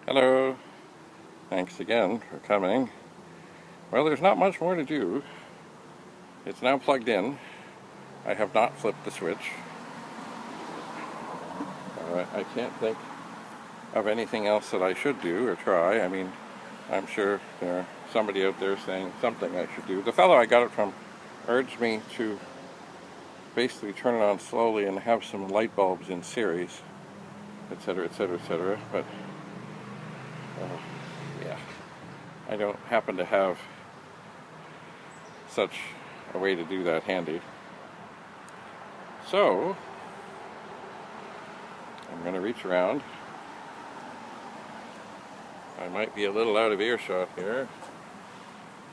Hello, thanks again for coming. Well, there's not much more to do. It's now plugged in. I have not flipped the switch. I can't think of anything else that I should do or try. I mean, I'm sure there's somebody out there saying something I should do. The fellow I got it from urged me to basically turn it on slowly and have some light bulbs in series, etc., etc., etc., but yeah, I don't happen to have such a way to do that handy. So I'm going to reach around. I might be a little out of earshot here,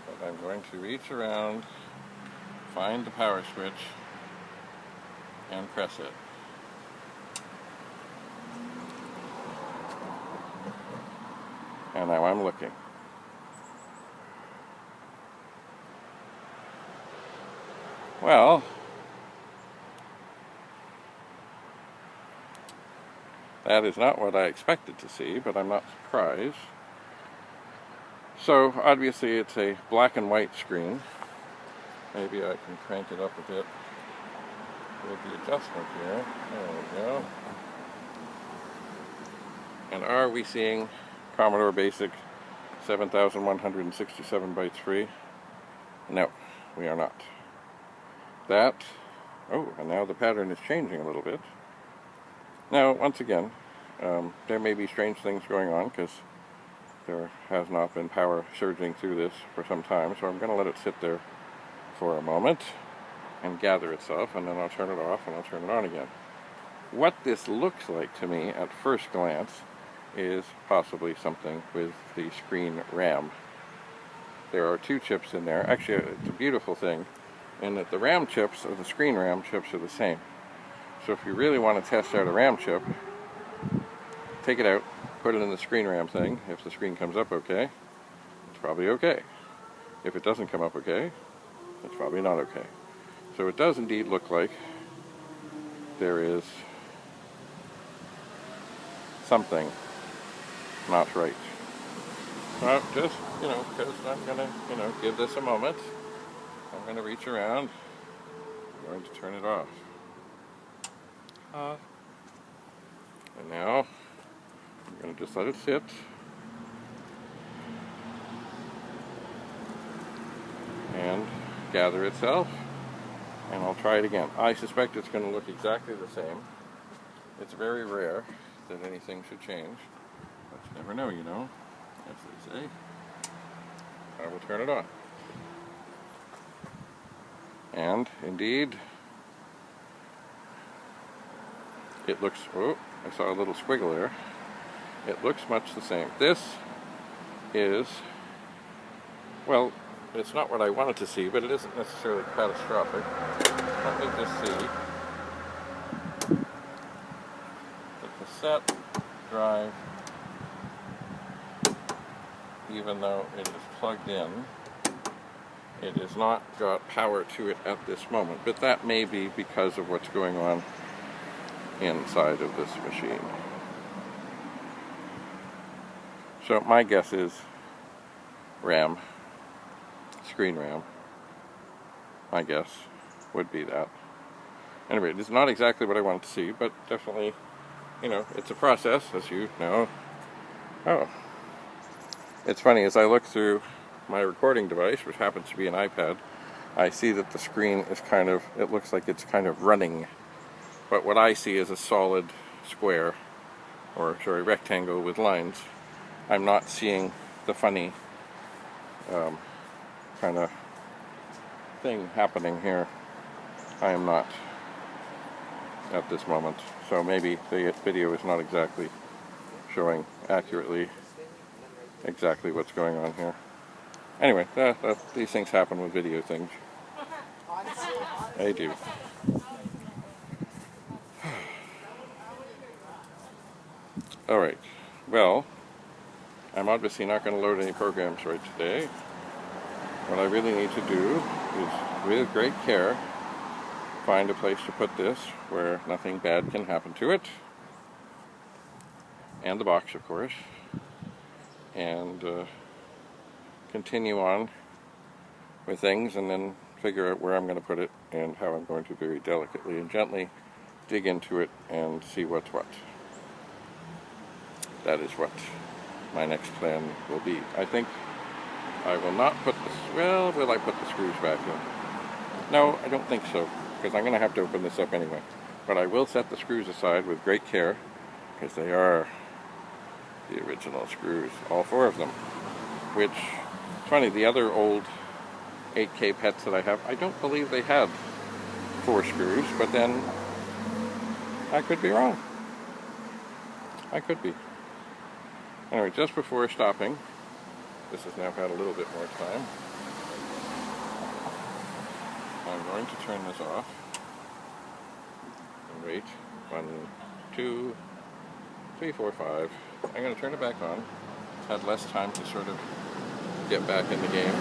but I'm going to reach around, find the power switch, and press it. And now I'm looking. Well, that is not what I expected to see, but I'm not surprised. So, obviously it's a black and white screen. Maybe I can crank it up a bit with the adjustment here. There we go. And are we seeing Commodore Basic 7167 bytes free? No, we are not. That, and now the pattern is changing a little bit. Now, once again, there may be strange things going on because there has not been power surging through this for some time, so I'm going to let it sit there for a moment and gather itself, and then I'll turn it off and I'll turn it on again. What this looks like to me at first glance is possibly something with the screen RAM. There are two chips in there. Actually, it's a beautiful thing in that the RAM chips and the screen RAM chips are the same. So if you really want to test out a RAM chip, take it out, put it in the screen RAM thing. If the screen comes up okay, it's probably okay. If it doesn't come up okay, it's probably not okay. So it does indeed look like there is something not right. Well, just, because I'm going to, give this a moment. I'm going to reach around. I'm going to turn it off. And now, I'm going to just let it sit. And gather itself. And I'll try it again. I suspect it's going to look exactly the same. It's very rare that anything should change. But you never know, as they say. I will turn it on. And, indeed, it looks, I saw a little squiggle there. It looks much the same. This is, well, it's not what I wanted to see, but it isn't necessarily catastrophic. Let me just see. The cassette drive, even though it is plugged in, it has not got power to it at this moment, but that may be because of what's going on inside of this machine. So my guess is RAM, screen RAM. My guess would be that. Anyway, it is not exactly what I wanted to see, but definitely, it's a process, as you know. Oh. It's funny, as I look through my recording device, which happens to be an iPad, I see that the screen is it looks like it's kind of running. But what I see is a solid square, rectangle with lines. I'm not seeing the funny kind of thing happening here. I am not at this moment. So maybe the video is not exactly showing accurately exactly what's going on here. Anyway, these things happen with video things. They do. Alright, well, I'm obviously not going to load any programs right today. What I really need to do is, with great care, find a place to put this where nothing bad can happen to it. And the box, of course. and continue on with things, and then figure out where I'm going to put it and how I'm going to very delicately and gently dig into it and see what's what. That is what my next plan will be. I think I will not put this, well, will I put the screws back in? No, I don't think so, because I'm going to have to open this up anyway. But I will set the screws aside with great care, because they are the original screws, all 4 of them. Which, it's funny, the other old 8K pets that I have, I don't believe they had 4 screws, but then I could be wrong. I could be. Anyway, just before stopping, this has now had a little bit more time, I'm going to turn this off and wait. 1, 2, 3, 4, 5. I'm going to turn it back on. Had less time to sort of get back in the game.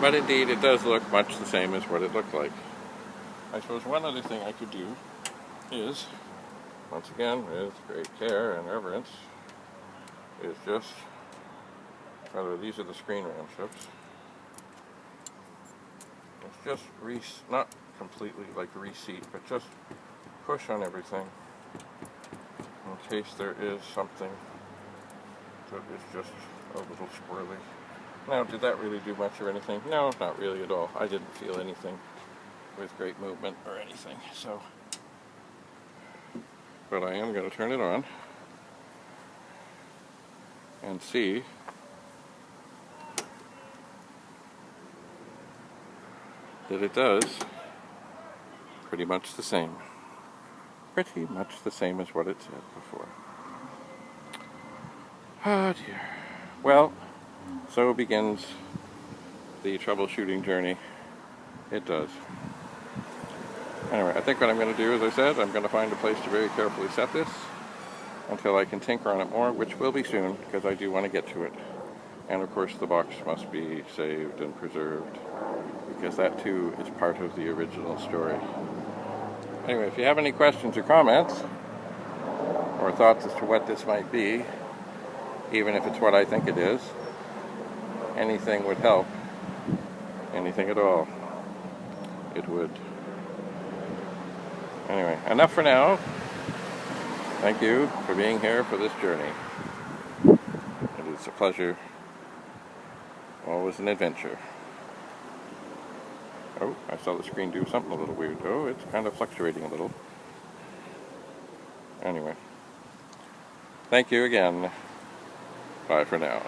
But indeed, it does look much the same as what it looked like. I suppose one other thing I could do is, once again, with great care and reverence, is just, rather, these are the screen ram strips. It's just not completely like reseat, but just push on everything in case there is something that is just a little squirrely. Now, did that really do much or anything? No, not really at all. I didn't feel anything with great movement or anything, so. But I am going to turn it on and see that it does pretty much the same. Pretty much the same as what it said before. Oh dear. Well, so begins the troubleshooting journey. It does. Anyway, I think what I'm going to do, as I said, I'm going to find a place to very carefully set this until I can tinker on it more, which will be soon, because I do want to get to it. And of course the box must be saved and preserved, because that too is part of the original story. Anyway, if you have any questions or comments, or thoughts as to what this might be, even if it's what I think it is, anything would help. Anything at all. It would. Anyway, enough for now. Thank you for being here for this journey. It is a pleasure. Always an adventure. Oh, I saw the screen do something a little weird. Oh, it's kind of fluctuating a little. Anyway. Thank you again. Bye for now.